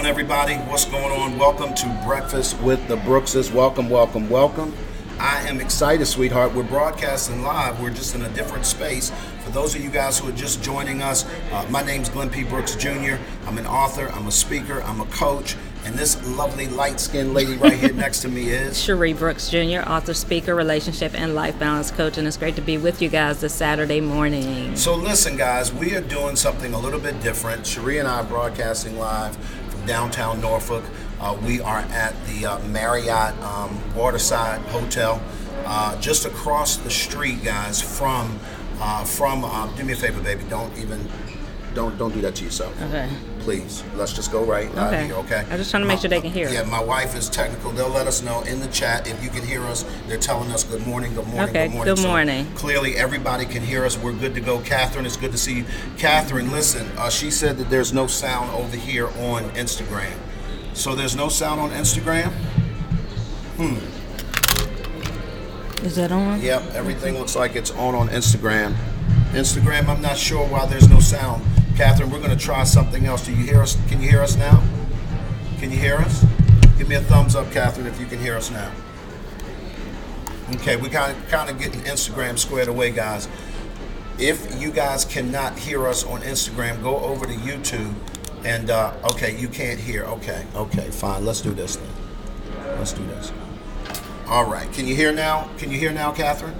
everybody? What's going on? Welcome to Breakfast with the Brookses. Welcome, welcome, welcome. I am excited, sweetheart. We're broadcasting live. We're just in a different space. For those of you guys who are just joining us, my name's Glenn P. Brooks Jr. I'm an author, I'm a speaker, I'm a coach, and this lovely light-skinned lady right here next to me is Sheri Brooks Jr., author, speaker, relationship, and life balance coach, and it's great to be with you guys this Saturday morning. So listen, guys, we are doing something a little bit different. Sheri and I are broadcasting live from downtown Norfolk. We are at the Marriott Waterside Hotel, just across the street, guys, from do me a favor, baby, don't do that to yourself. Okay. Please, let's just go right here, okay? I'm just trying to make sure they can hear. Yeah, my wife is technical. They'll let us know in the chat if you can hear us. They're telling us good morning, good morning, okay, good morning. Good morning. So clearly, everybody can hear us. We're good to go. Catherine, it's good to see you. Catherine, listen, she said that there's no sound over here on Instagram. So there's no sound on Instagram? Is that on? Yep, everything looks like it's on Instagram. Instagram, I'm not sure why there's no sound. Catherine, we're going to try something else. Do you hear us? Can you hear us now? Can you hear us? Give me a thumbs up, Catherine, if you can hear us now. Okay, we kind of getting Instagram squared away, guys. If you guys cannot hear us on Instagram, go over to YouTube. And, okay, you can't hear. Okay, fine. Let's do this then. Let's do this. All right. Can you hear now? Can you hear now, Catherine?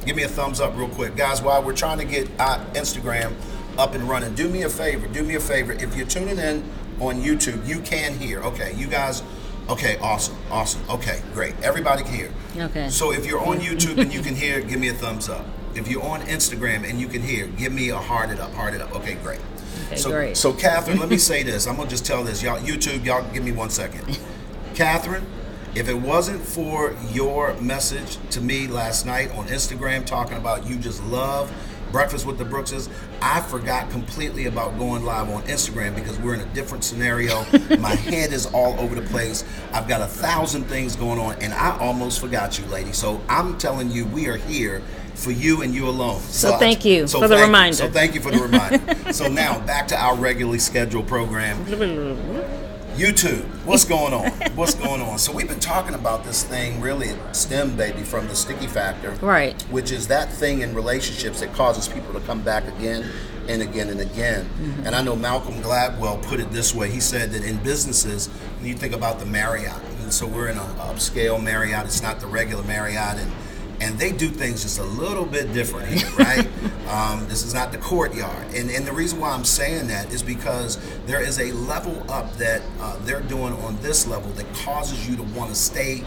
Give me a thumbs up real quick. Guys, while we're trying to get Instagram up and running, do me a favor. If you're tuning in on YouTube, you can hear. Okay, you guys, okay, awesome. Okay, great. Everybody can hear. Okay. So if you're on YouTube and you can hear, give me a thumbs up. If you're on Instagram and you can hear, give me a heart it up. Okay, great. Okay, great. So Catherine, let me say this. I'm going to just tell this. Y'all, YouTube, y'all give me 1 second. Catherine, if it wasn't for your message to me last night on Instagram talking about you just love Breakfast with the Brookses, I forgot completely about going live on Instagram because we're in a different scenario. My head is all over the place. I've got 1,000 things going on, and I almost forgot you, lady. So I'm telling you, we are here for you and you alone. So thank you for the reminder. So thank you for the reminder. So now back to our regularly scheduled program. YouTube, what's going on? What's going on? So we've been talking about this thing, really STEM, baby, from the sticky factor. Right. Which is that thing in relationships that causes people to come back again and again and again. Mm-hmm. And I know Malcolm Gladwell put it this way. He said that in businesses, when you think about the Marriott, and so we're in an upscale Marriott, it's not the regular Marriott, and they do things just a little bit different here, right? This is not the Courtyard. And the reason why I'm saying that is because there is a level up that they're doing on this level that causes you to want to stay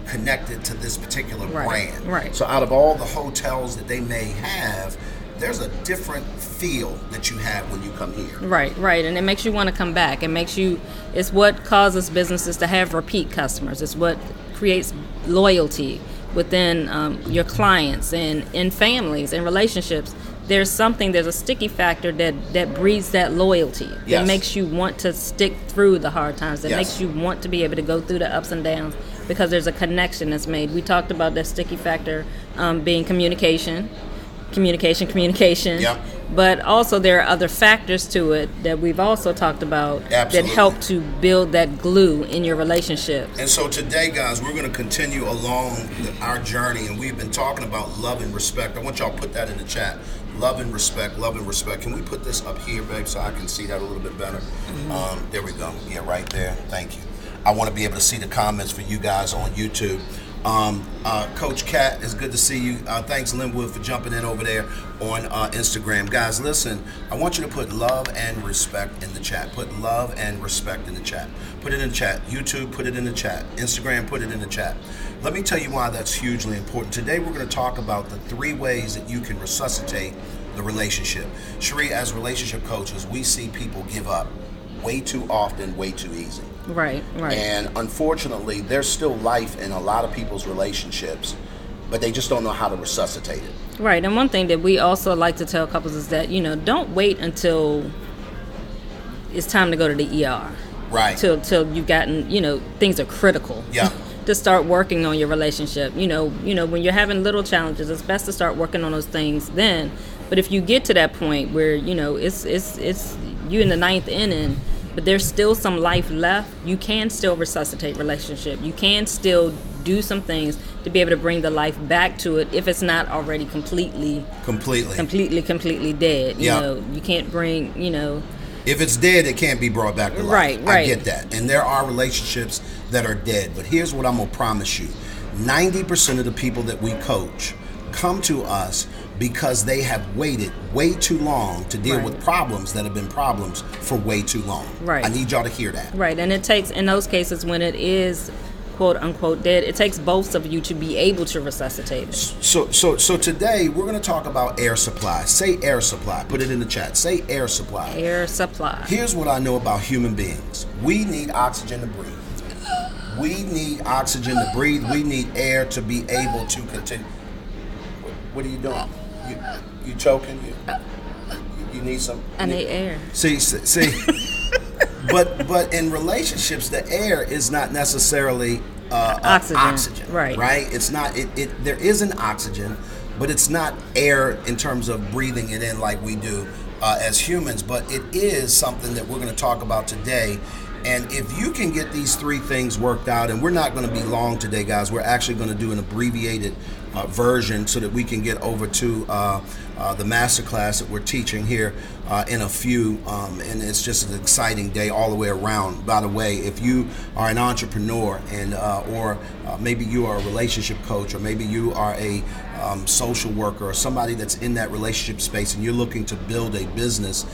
connected to this particular brand. Right. So out of all the hotels that they may have, there's a different feel that you have when you come here. Right. And it makes you want to come back. It's what causes businesses to have repeat customers. It's what creates loyalty within your clients and in families and relationships. There's a sticky factor that breeds that loyalty. Yes. That makes you want to stick through the hard times. That Yes. makes you want to be able to go through the ups and downs because there's a connection that's made. We talked about that sticky factor being communication. Yep. But also there are other factors to it that we've also talked about. Absolutely. That help to build that glue in your relationship. And so today, guys, we're going to continue along our journey, and we've been talking about love and respect. I want y'all to put that in the chat. Love and respect, love and respect. Can we put this up here, babe, so I can see that a little bit better? Mm-hmm. There we go. Yeah, right there. Thank you. I want to be able to see the comments for you guys on YouTube. Coach Kat, it's good to see you. Thanks, Linwood, for jumping in over there on Instagram. Guys, listen, I want you to put love and respect in the chat. Put love and respect in the chat. Put it in the chat. YouTube, put it in the chat. Instagram, put it in the chat. Let me tell you why that's hugely important. Today, we're going to talk about the 3 ways that you can resuscitate the relationship. Sheri, as relationship coaches, we see people give up way too often, way too easy. Right. And unfortunately, there's still life in a lot of people's relationships, but they just don't know how to resuscitate it. Right. And one thing that we also like to tell couples is that, don't wait until it's time to go to the ER. Right. Till you've gotten, things are critical. Yeah. To start working on your relationship. When you're having little challenges, it's best to start working on those things then. But if you get to that point where, it's you in the 9th inning, but there's still some life left, you can still resuscitate relationship. You can still do some things to be able to bring the life back to it if it's not already completely dead. You know, you can't bring, if it's dead, it can't be brought back to life. Right. I get that. And there are relationships that are dead. But here's what I'm going to promise you. 90% of the people that we coach come to us because they have waited way too long to deal with problems that have been problems for way too long. Right. I need y'all to hear that. Right. And it takes, in those cases when it is quote unquote dead, it takes both of you to be able to resuscitate it. So today we're going to talk about air supply. Say air supply. Put it in the chat. Say air supply. Air supply. Here's what I know about human beings. We need oxygen to breathe. We need oxygen to breathe. We need air to be able to continue. What are you doing? You choking? You need some? I need air. See. But in relationships, the air is not necessarily oxygen. Right. It's not. There is an oxygen, but it's not air in terms of breathing it in like we do as humans. But it is something that we're going to talk about today. And if you can get these three things worked out, and we're not going to be long today, guys. We're actually going to do an abbreviated version so that we can get over to the masterclass that we're teaching here in a few. And it's just an exciting day all the way around. By the way, if you are an entrepreneur and or maybe you are a relationship coach, or maybe you are a social worker, or somebody that's in that relationship space, and you're looking to build a business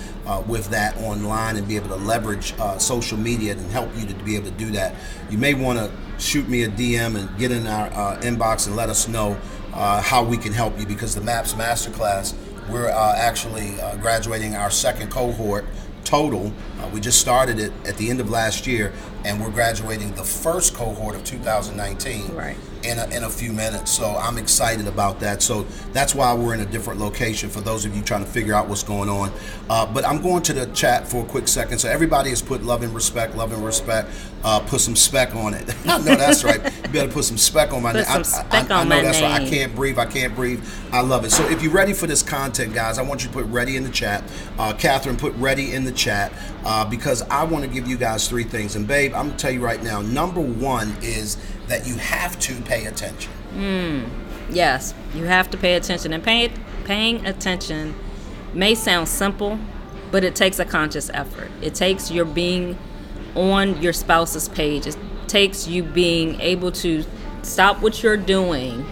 with that online and be able to leverage social media and help you to be able to do that, you may want to shoot me a DM and get in our inbox and let us know how we can help you, because the MAPS Masterclass, we're actually graduating our second cohort total. We just started it at the end of last year, and we're graduating the first cohort of 2019 in a few minutes. So I'm excited about that. So that's why we're in a different location for those of you trying to figure out what's going on. But I'm going to the chat for a quick second. So everybody has put love and respect, put some spec on it. I know that's right. You better put some spec on my name. I know that's right. I can't breathe. I love it. So if you're ready for this content, guys, I want you to put ready in the chat. Catherine, put ready in the chat because I want to give you guys three things. And babe, I'm going to tell you right now, number one is that you have to pay attention. Yes, you have to pay attention. And paying attention may sound simple, but it takes a conscious effort. It takes your being on your spouse's page. It takes you being able to stop what you're doing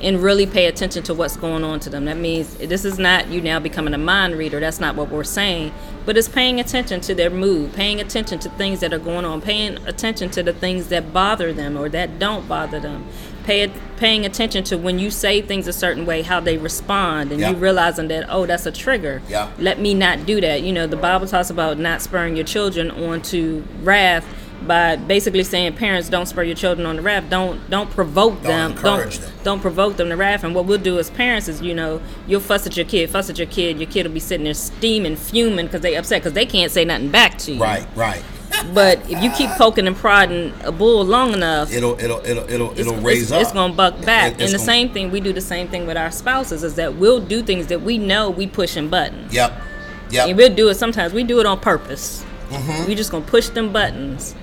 and really pay attention to what's going on to them. That means this is not you now becoming a mind reader. That's not what we're saying. But it's paying attention to their mood, paying attention to things that are going on, paying attention to the things that bother them or that don't bother them. Paying attention to when you say things a certain way, how they respond, and you realizing that, oh, that's a trigger. Let me not do that. The Bible talks about not spurring your children onto wrath, by basically saying, parents, don't spur your children on the wrath. Don't provoke them. Don't provoke them to wrath. And what we'll do as parents is, you'll fuss at your kid. Your kid will be sitting there steaming, fuming because they upset because they can't say nothing back to you. Right. But if you keep poking and prodding a bull long enough, it'll raise up. It's gonna buck back. And the same thing, we do the same thing with our spouses, is that we'll do things that we know we pushing buttons. Yep. And we'll do it sometimes. We do it on purpose. We just gonna push them buttons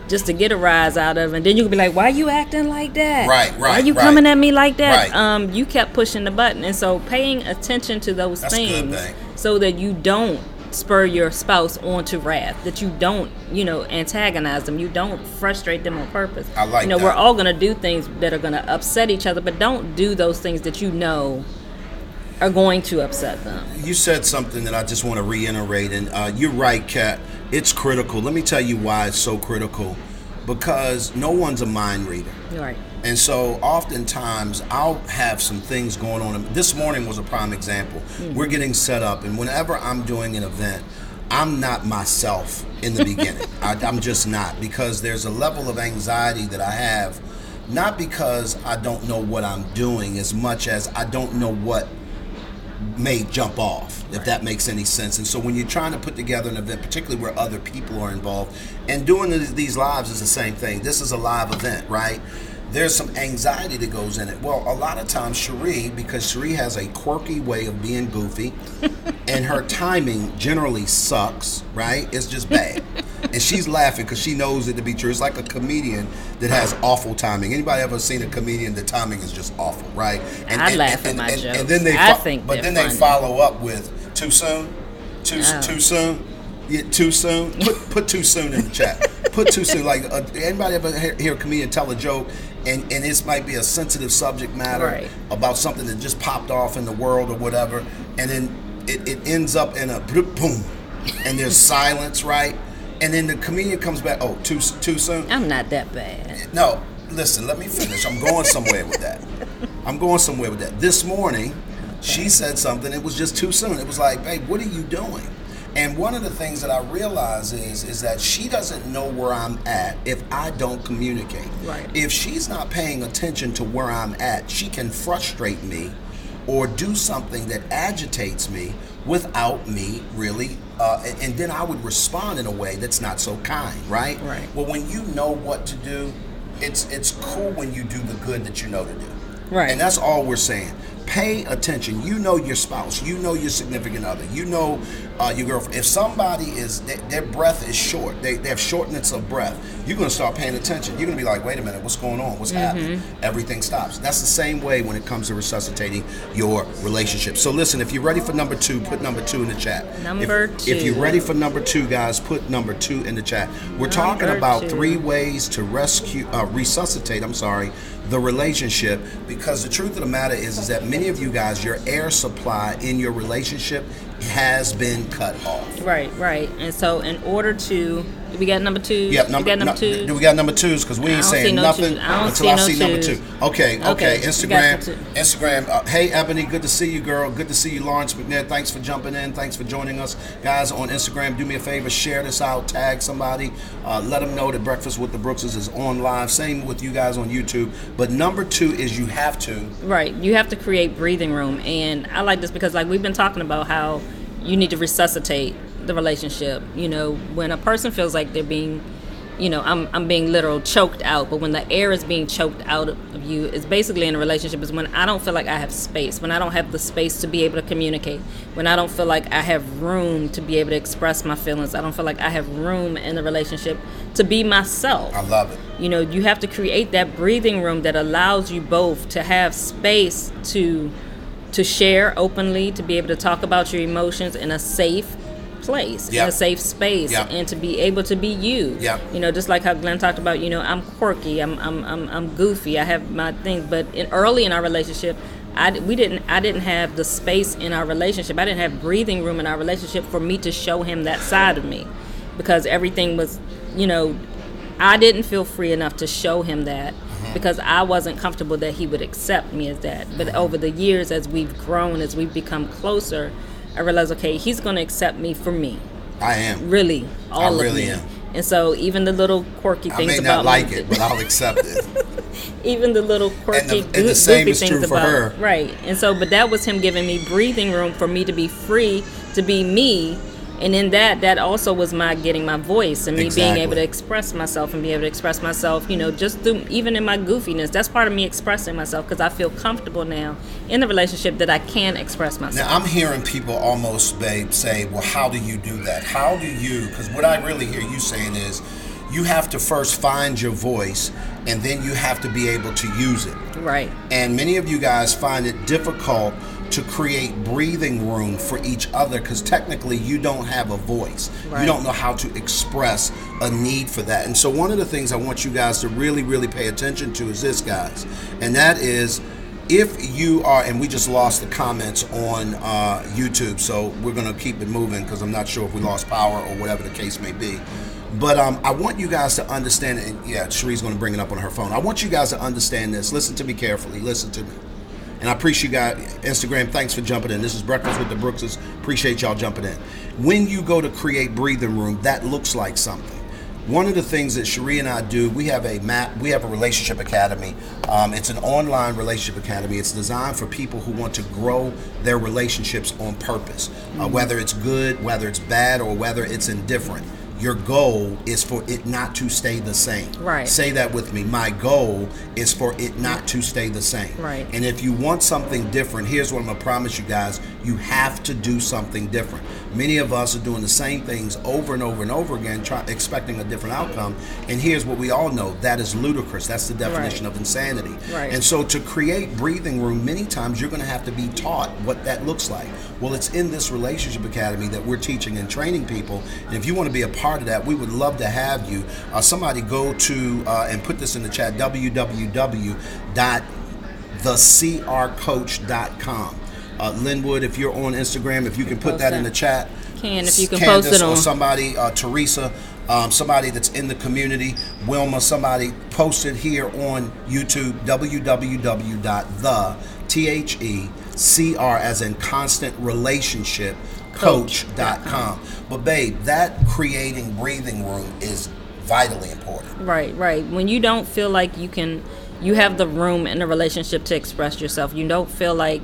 just to get a rise out of it. And then you can be like, why you acting like that? Right. Why you coming at me like that? Right. You kept pushing the button. And so paying attention to those things so that you don't spur your spouse onto wrath, that you don't, antagonize them, you don't frustrate them on purpose. I like that. We're all going to do things that are going to upset each other, but don't do those things that are going to upset them. You said something that I just want to reiterate, and you're right, Kat. It's critical. Let me tell you why it's so critical. Because no one's a mind reader. Right. And so oftentimes I'll have some things going on. This morning was a prime example. We're getting set up, and whenever I'm doing an event, I'm not myself in the beginning. I'm just not, because there's a level of anxiety that I have, not because I don't know what I'm doing as much as I don't know what may jump off, if that makes any sense. And so when you're trying to put together an event, particularly where other people are involved, and doing these lives is the same thing. This is a live event, right? there's some anxiety that goes in it. Well, a lot of times Sheri, because Sheri has a quirky way of being goofy, and her timing generally sucks, right? It's just bad. And she's laughing because she knows it to be true. It's like a comedian that has awful timing. Anybody ever seen a comedian, the timing is just awful, right? I laugh at my jokes. And then they follow up with too soon? Too soon? Yeah, too soon? Put too soon in the chat. Put too soon. Like, anybody ever hear a comedian tell a joke and this might be a sensitive subject matter about something that just popped off in the world or whatever, and then it ends up in a boom, and there's silence, right? And then the comedian comes back, oh, too soon? I'm not that bad. No, listen, let me finish. I'm going somewhere with that. This morning, she said something, it was just too soon. It was like, babe, what are you doing? And one of the things that I realize is that she doesn't know where I'm at if I don't communicate. Right. If she's not paying attention to where I'm at, she can frustrate me or do something that agitates me without me really, and then I would respond in a way that's not so kind, right? Right. Well, when you know what to do, it's cool when you do the good that you know to do. Right. And that's all we're saying. Pay attention. You know your spouse. You know your significant other. You know your girlfriend. If somebody their breath is short, they have shortness of breath, you're going to start paying attention. You're going to be like, wait a minute, what's going on? What's happening? Everything stops. That's the same way when it comes to resuscitating your relationship. So listen, if you're ready for number 2, put number 2 in the chat. Number 2. If you're ready for number 2, guys, put number 2 in the chat. We're talking about 3 ways to resuscitate the relationship, because the truth of the matter is that many of you guys, your air supply in your relationship has been cut off. Right. And so in order to, we got number 2? Yep, we got number 2s because we ain't saying nothing until I see number 2. Okay. Instagram. Hey, Ebony, good to see you, girl. Good to see you, Lawrence McNair. Thanks for jumping in. Thanks for joining us. Guys, on Instagram, do me a favor, share this out, tag somebody. Let them know that Breakfast with the Brookses is on live. Same with you guys on YouTube. But number 2 is you have to. Right. You have to create breathing room. And I like this because, like, we've been talking about how you need to resuscitate the relationship. You know, when a person feels like they're being, I'm being literal choked out, but when the air is being choked out of you, it's basically in a relationship is when I don't feel like I have space, when I don't have the space to be able to communicate, when I don't feel like I have room to be able to express my feelings, I don't feel like I have room in the relationship to be myself. I love it. You have to create that breathing room that allows you both to have space to share openly, to be able to talk about your emotions in a safe place, in a safe space, and to be able to be you. Just like how Glenn talked about, I'm quirky, I'm goofy, I have my things, but early in our relationship, I didn't have the space in our relationship. I didn't have breathing room in our relationship for me to show him that side of me, because everything was, I didn't feel free enough to show him that, because I wasn't comfortable that he would accept me as that. But over the years, as we've grown, as we've become closer, I realized, okay, he's going to accept me for me. I am. Really, all of me. I really am. And so even the little quirky things about me. I may not like it, but I'll accept it. Even the little quirky, and the same goofy is things true for about her. Right. And so, but that was him giving me breathing room for me to be free, to be me. And in that also was my getting my voice and me being able to express myself and be able to express myself, just through, even in my goofiness. That's part of me expressing myself, because I feel comfortable now in the relationship that I can express myself. Now, I'm hearing people almost, babe, say, well, how do you do that? How do you, because what I really hear you saying is, you have to first find your voice, and then you have to be able to use it. Right. And many of you guys find it difficult to create breathing room for each other, because technically you don't have a voice. Right. You don't know how to express a need for that. And so one of the things I want you guys to really, really pay attention to is this, guys. And that is, if you are, and we just lost the comments on YouTube, so we're going to keep it moving because I'm not sure if we lost power or whatever the case may be. But I want you guys to understand, and Sheri's going to bring it up on her phone. I want you guys to understand this. Listen to me carefully. Listen to me. And I appreciate you guys. Instagram, thanks for jumping in. This is Breakfast with the Brookses. Appreciate y'all jumping in. When you go to create breathing room, that looks like something. One of the things that Sheri and I do, we have a relationship academy. It's an online relationship academy. It's designed for people who want to grow their relationships on purpose, whether it's good, whether it's bad, or whether it's indifferent. your goal is for it not to stay the same. Right. Say that with me. My goal is for it not to stay the same. Right. And if you want something different, here's what I'm going to promise you guys. You have to do something different. Many of us are doing the same things over and over and over again, expecting a different outcome. And here's what we all know. That is ludicrous. That's the definition of insanity. Right. And so to create breathing room, many times you're going to have to be taught what that looks like. Well, it's in this Relationship Academy that we're teaching and training people. And if you want to be a part of that, we would love to have you. Somebody go to, and put this in the chat, www.thecrcoach.com. Linwood, if you're on Instagram, if you can put that in the chat. If you can Candace, post it on. Or somebody, Teresa, somebody that's in the community, Wilma, somebody, post it here on YouTube, www.thecr, as in constant relationship, coach.com. But babe, that creating breathing room is vitally important. Right. When you don't feel like you have the room in a relationship to express yourself. You don't feel like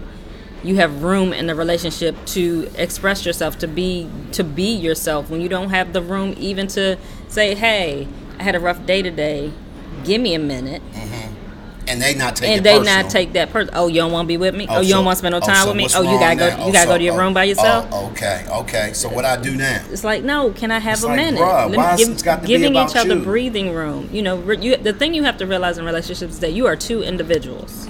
you have room in the relationship to express yourself, to be yourself. When you don't have the room even to say, hey, I had a rough day today, give me a minute. Mm-hmm. And they not take that person. Oh, you don't want to be with me? Oh, you don't want to spend no time with me? Oh, you gotta go to your room by yourself? Okay. So what I do now? It's like, no, can I have a minute? Bruh, why it's got to giving be about each other you? breathing room. You know, the thing you have to realize in relationships is that you are two individuals.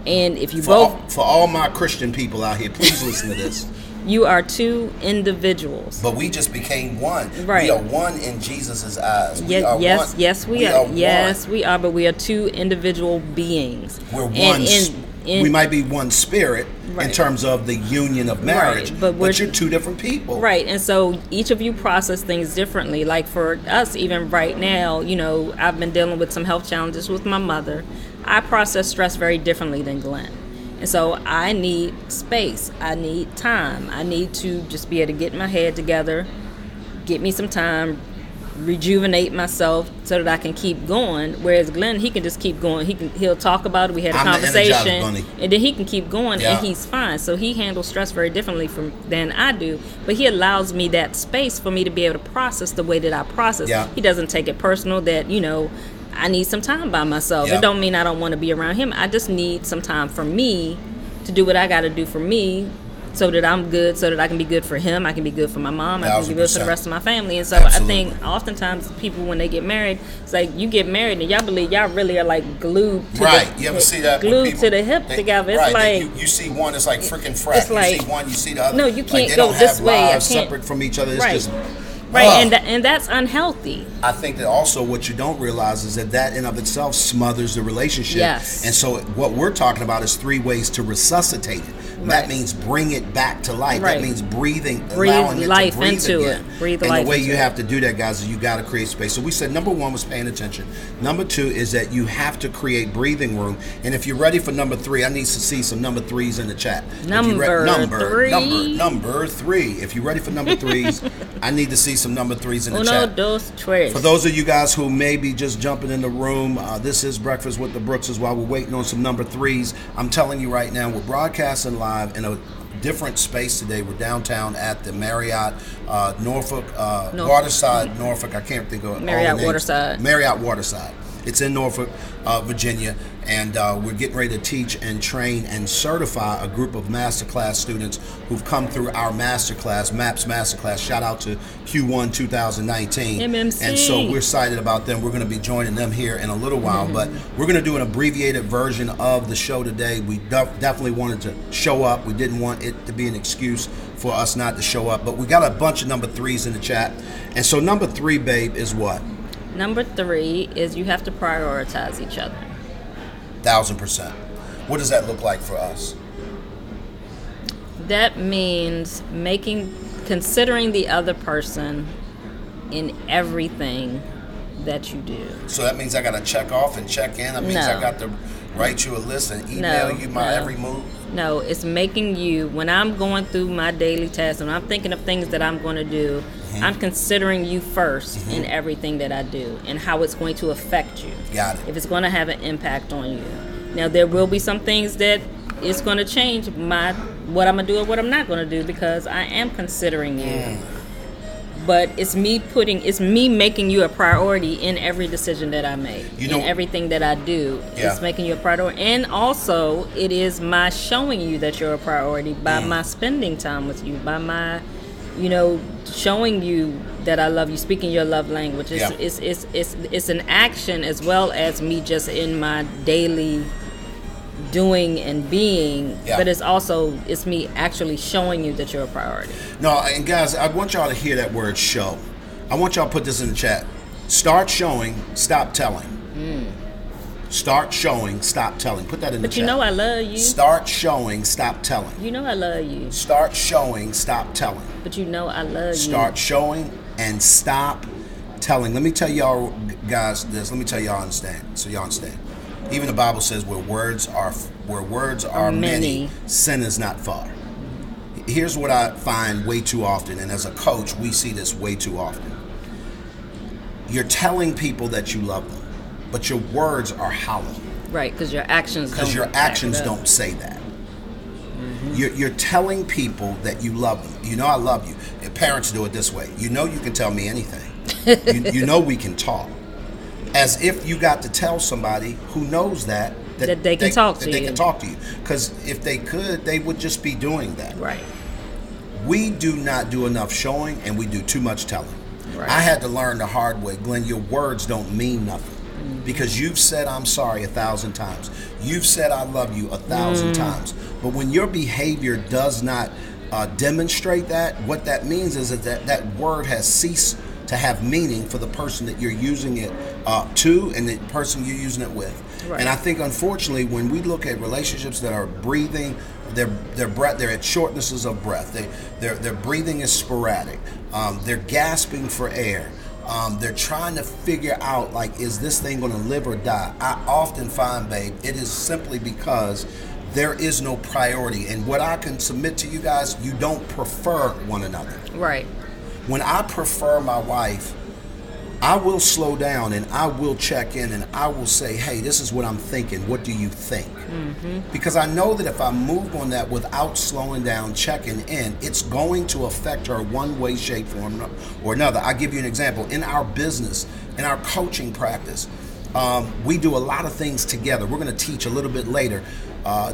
And if you for all my Christian people out here, please listen to this. You are two individuals. But we just became one. Right. We are one in Jesus' eyes. We are. Yes, we are, but we are two individual beings. We're one. We might be one spirit in terms of the union of marriage, but you're two different people. Right, and so each of you process things differently. Like for us, even right now, I've been dealing with some health challenges with my mother. I process stress very differently than Glenn. And so I need space. I need time. I need to just be able to get my head together, get me some time, rejuvenate myself so that I can keep going. Whereas Glenn, he can just keep going. He'll talk about it. We had a conversation, and then he can keep going, and he's fine. So he handles stress very differently than I do. But he allows me that space for me to be able to process the way that I process. Yeah. He doesn't take it personal that, I need some time by myself. It don't mean I don't want to be around him. I just need some time for me to do what I got to do for me so that I'm good, so that I can be good for him. I can be good for my mom. I can be good for the rest of my family. And so Absolutely. I think oftentimes people, when they get married, it's like you get married and y'all believe y'all really are like glued to you ever see that glued to the hip together. It's like you see one, it's like freaking frat. It's like, you see one, you see the other. No, you can't they go don't this have way. Lives separate from each other. It's just Right, and that's unhealthy. I think that also what you don't realize is that in of itself smothers the relationship. Yes. And so what we're talking about is 3 ways to resuscitate it. Right. That means bring it back to life. Right. That means allowing life it to breathe into again. It. Breathe and life the way into you it. have to do that, guys, is you got to create space. So we said number 1 was paying attention. Number 2 is that you have to create breathing room. And if you're ready for number 3, I need to see some number 3s in the chat. Number 3. Number 3. If you're ready for number 3s, I need to see some number 3s in the chat. For those of you guys who may be just jumping in the room, this is Breakfast with the Brookses while we're waiting on some number 3s. I'm telling you right now, we're broadcasting live in a different space today. We're downtown at the Marriott Norfolk, Waterside, Norfolk. I can't think of Marriott Waterside. Marriott Waterside. It's in Norfolk, Virginia, and we're getting ready to teach and train and certify a group of masterclass students who've come through our masterclass, MAPS Masterclass. Shout out to Q1 2019. MMC. And so we're excited about them. We're going to be joining them here in a little while, but we're going to do an abbreviated version of the show today. We definitely wanted to show up. We didn't want it to be an excuse for us not to show up, but we got a bunch of number 3s in the chat. And so number 3, babe, is what? Number 3 is you have to prioritize each other. 1000%. What does that look like for us? That means considering the other person in everything that you do. So that means I got to check off and check in? That means I got to write you a list and email you my every move? No, it's making you, when I'm going through my daily tasks and I'm thinking of things that I'm going to do, I'm considering you first in everything that I do and how it's going to affect you. Got it. If it's going to have an impact on you. Now, there will be some things that it's going to change what I'm going to do or what I'm not going to do because I am considering you. but it's me making you a priority in every decision that I make, in everything that I do. Yeah. It's making you a priority, and also it is my showing you that you're a priority by my spending time with you, by my, showing you that I love you, speaking your love language. It's an action as well as me just in my daily doing and being, but it's me actually showing you that you're a priority. No, and guys, I want y'all to hear that word show. I want y'all to put this in the chat. Start showing, stop telling. Start showing, stop telling. Put that in the chat. But you know I love you. Start showing, stop telling. You know I love you. Start showing, stop telling. But you know I love you. Start showing and stop telling. Let me tell y'all guys this. Let me tell y'all understand. So y'all understand. Even the Bible says where words are many, sin is not far. Here's what I find way too often, and as a coach, we see this way too often. You're telling people that you love them, but your words are hollow. Right, because your actions don't say that. You're telling people that you love them. You know I love you. And parents do it this way. You know you can tell me anything. you know we can talk. As if you got to tell somebody who knows that they can talk to you. They can talk to you. Because if they could, they would just be doing that. Right. We do not do enough showing, and we do too much telling. Right. I had to learn the hard way. Glenn, your words don't mean nothing. Because you've said I'm sorry 1,000 times. You've said I love you 1,000 times. But when your behavior does not demonstrate that, what that means is that word has ceased to have meaning for the person that you're using it to and the person you're using it with. Right. And I think, unfortunately, when we look at relationships that are breathing, their breath, they're at shortnesses of breath. Their breathing is sporadic. They're gasping for air. They're trying to figure out, like, is this thing going to live or die? I often find, babe, it is simply because there is no priority. And what I can submit to you guys, you don't prefer one another. Right. When I prefer my wife, I will slow down and I will check in and I will say, hey, this is what I'm thinking. What do you think? Because I know that if I move on that without slowing down, checking in, it's going to affect her one way, shape, form, or another. I'll give you an example. In our business, in our coaching practice, we do a lot of things together. We're going to teach a little bit later.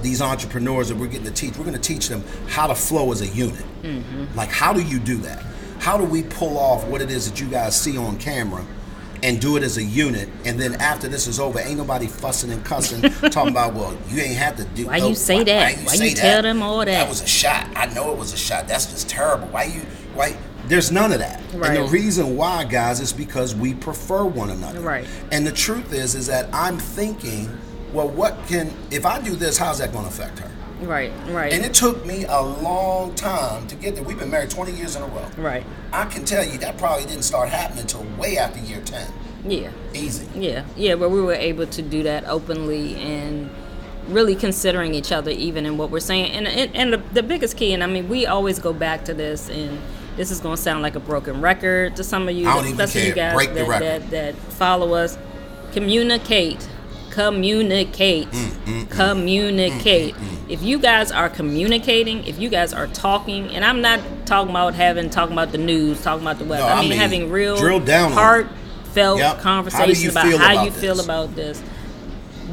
These entrepreneurs that we're getting to teach, we're going to teach them how to flow as a unit. Like, how do you do that? How do we pull off what it is that you guys see on camera and do it as a unit? And then after this is over, ain't nobody fussing and cussing, talking about, well, you ain't have to do. Why you say that? Why you tell them all that? That was a shot. I know it was a shot. That's just terrible. Why? There's none of that. Right. And the reason why, guys, is because we prefer one another. Right. And the truth is that I'm thinking, well, if I do this, how's that going to affect her? Right. And it took me a long time to get there. We've been married 20 years in a row. Right. I can tell you that probably didn't start happening until way after year 10. Yeah. Easy. Yeah, but we were able to do that openly and really considering each other even in what we're saying. And the biggest key, and I mean, we always go back to this, and this is going to sound like a broken record to some of you, especially you guys that follow us. Communicate. If you guys are communicating, if you guys are talking, and I'm not talking about the news, talking about the weather. I mean having real heartfelt conversation about how you feel about this.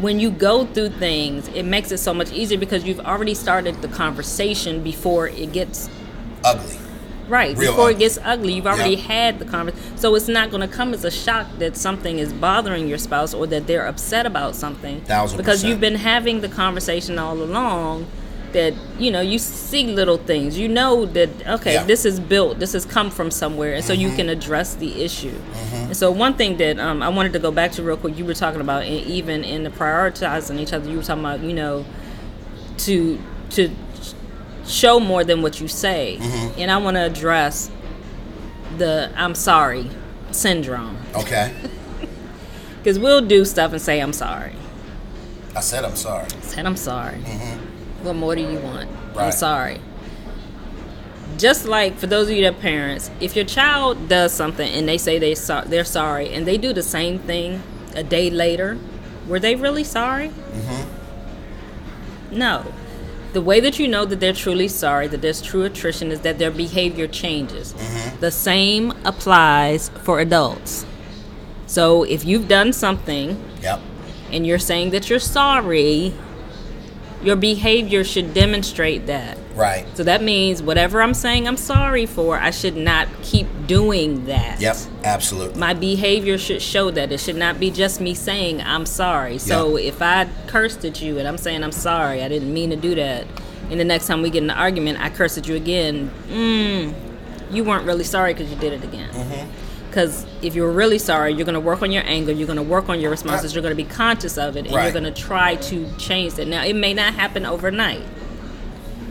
When you go through things, it makes it so much easier because you've already started the conversation before it gets ugly. Right, before it gets ugly, you've already had the conversation. So it's not going to come as a shock that something is bothering your spouse or that they're upset about something. 1,000%. Because you've been having the conversation all along that, you see little things. You know that, this is built, this has come from somewhere, and so you can address the issue. And so one thing that I wanted to go back to real quick, you were talking about, even in the prioritizing each other, you were talking about, to show more than what you say. And I want to address the I'm sorry syndrome. Okay. Because we'll do stuff and say I'm sorry. I said I'm sorry. What more do you want? Right. I'm sorry. Just like for those of you that are parents, if your child does something and they say they're sorry and they do the same thing a day later, were they really sorry? No. The way that you know that they're truly sorry, that there's true attrition, is that their behavior changes. The same applies for adults. So if you've done something and you're saying that you're sorry, your behavior should demonstrate that. Right. So that means whatever I'm saying I'm sorry for, I should not keep doing that. Yep, absolutely. My behavior should show that. It should not be just me saying I'm sorry. So if I cursed at you and I'm saying I'm sorry, I didn't mean to do that, and the next time we get in an argument, I curse at you again, you weren't really sorry because you did it again. Because if you're really sorry, you're going to work on your anger, you're going to work on your responses, you're going to be conscious of it, and you're going to try to change it. Now, it may not happen overnight.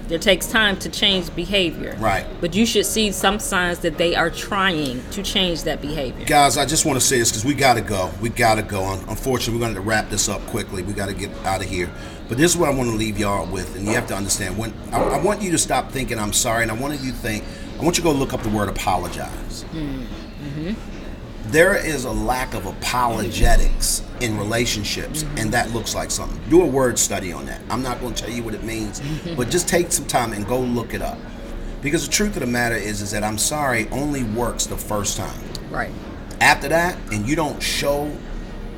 It takes time to change behavior. Right. But you should see some signs that they are trying to change that behavior. Guys, I just want to say this because we got to go. We got to go. Unfortunately, we're going to wrap this up quickly. We got to get out of here. But this is what I want to leave y'all with, and you have to understand. When I want you to stop thinking I'm sorry, and I want you to go look up the word apologize. There is a lack of apologetics in relationships, and that looks like something. Do a word study on that. I'm not going to tell you what it means, but just take some time and go look it up. Because the truth of the matter is that I'm sorry only works the first time. Right. After that, and you don't show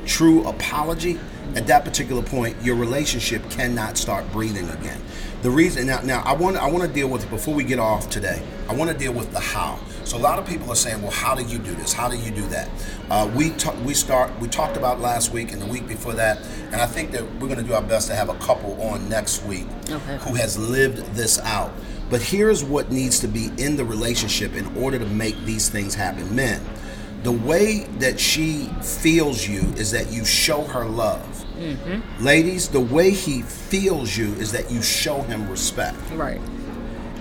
true apology, at that particular point, your relationship cannot start breathing again. The reason now I want to deal with it before we get off today. I want to deal with the how. So a lot of people are saying, well, how do you do this? How do you do that? We talked about last week and the week before that, and I think that we're going to do our best to have a couple on next week who has lived this out. But here's what needs to be in the relationship in order to make these things happen. Men, the way that she feels you is that you show her love. Ladies, the way he feels you is that you show him respect. Right.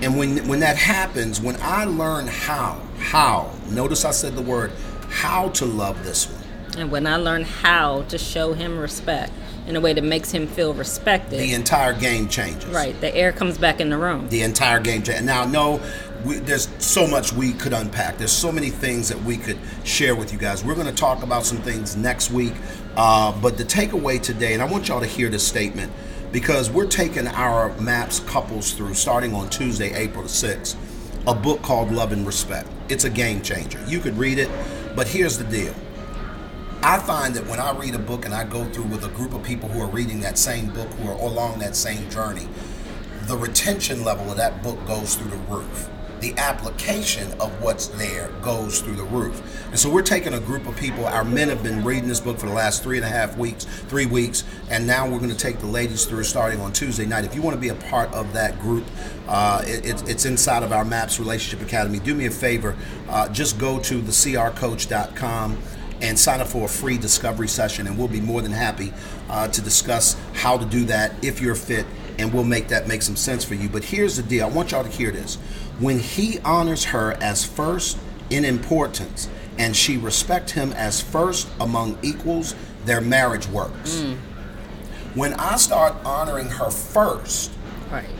And when that happens, when I learn how, notice I said the word, how to love this one. And when I learn how to show him respect in a way that makes him feel respected, the entire game changes. Right. The air comes back in the room. The entire game changes. Now, no, there's so much we could unpack. There's so many things that we could share with you guys. We're going to talk about some things next week. But the takeaway today, and I want y'all to hear this statement, because we're taking our MAPS couples through, starting on Tuesday, April the 6th, a book called Love and Respect. It's a game changer. You could read it, but here's the deal. I find that when I read a book and I go through with a group of people who are reading that same book, who are along that same journey, the retention level of that book goes through the roof. The application of what's there goes through the roof. And so we're taking a group of people. Our men have been reading this book for the last 3 weeks, and now we're going to take the ladies through starting on Tuesday night. If you want to be a part of that group, it's inside of our MAPS Relationship Academy. Do me a favor, just go to thecrcoach.com and sign up for a free discovery session, and we'll be more than happy to discuss how to do that if you're fit, and we'll make that make some sense for you. But here's the deal. I want y'all to hear this. When he honors her as first in importance and she respects him as first among equals, their marriage works. When I start honoring her first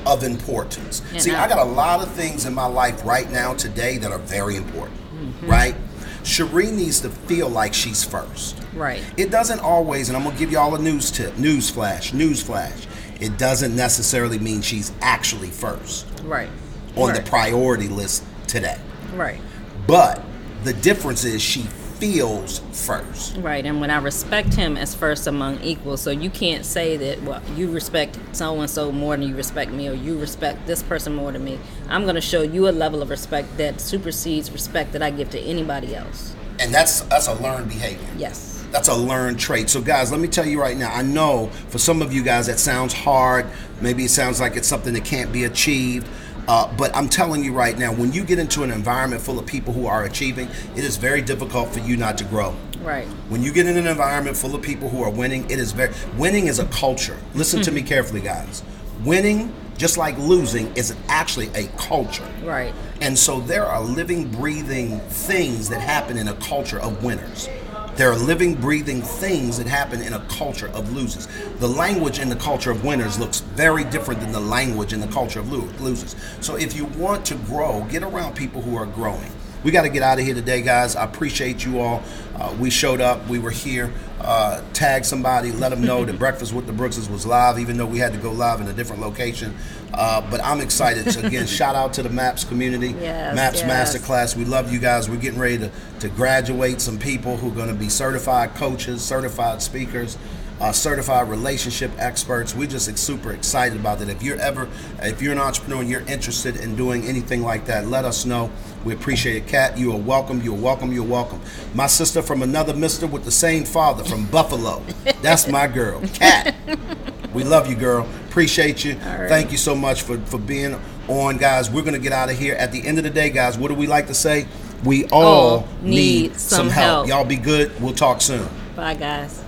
of importance. See, I got a lot of things in my life right now today that are very important, right? Cherie needs to feel like she's first. Right. It doesn't always, and I'm going to give y'all a news tip, newsflash. It doesn't necessarily mean she's actually first. Right. On the priority list today. Right. But the difference is she feels first. Right. And when I respect him as first among equals, so you can't say that, well, you respect so-and-so more than you respect me, or you respect this person more than me. I'm going to show you a level of respect that supersedes respect that I give to anybody else. And that's a learned behavior. Yes. That's a learned trait. So guys, let me tell you right now, I know for some of you guys that sounds hard. Maybe it sounds like it's something that can't be achieved. But I'm telling you right now, when you get into an environment full of people who are achieving, it is very difficult for you not to grow. Right. When you get in an environment full of people who are winning, winning is a culture. Listen to me carefully, guys. Winning, just like losing, is actually a culture. Right. And so there are living, breathing things that happen in a culture of winners. There are living, breathing things that happen in a culture of losers. The language in the culture of winners looks very different than the language in the culture of losers. So if you want to grow, get around people who are growing. We got to get out of here today, guys. I appreciate you all. We showed up. We were here. Tag somebody. Let them know that Breakfast with the Brookses was live, even though we had to go live in a different location. But I'm excited. So again, shout out to the MAPS community. Yes, MAPS yes. Masterclass. We love you guys. We're getting ready to graduate some people who are going to be certified coaches, certified speakers, certified relationship experts. We're just super excited about that. If you're an entrepreneur and you're interested in doing anything like that, let us know. We appreciate it. Kat, you are welcome. You're welcome. You're welcome. My sister from another mister with the same father from Buffalo. That's my girl, Kat. We love you, girl. Appreciate you. All right. Thank you so much for being on, guys. We're going to get out of here. At the end of the day, guys, what do we like to say? We all need some help. Y'all be good. We'll talk soon. Bye, guys.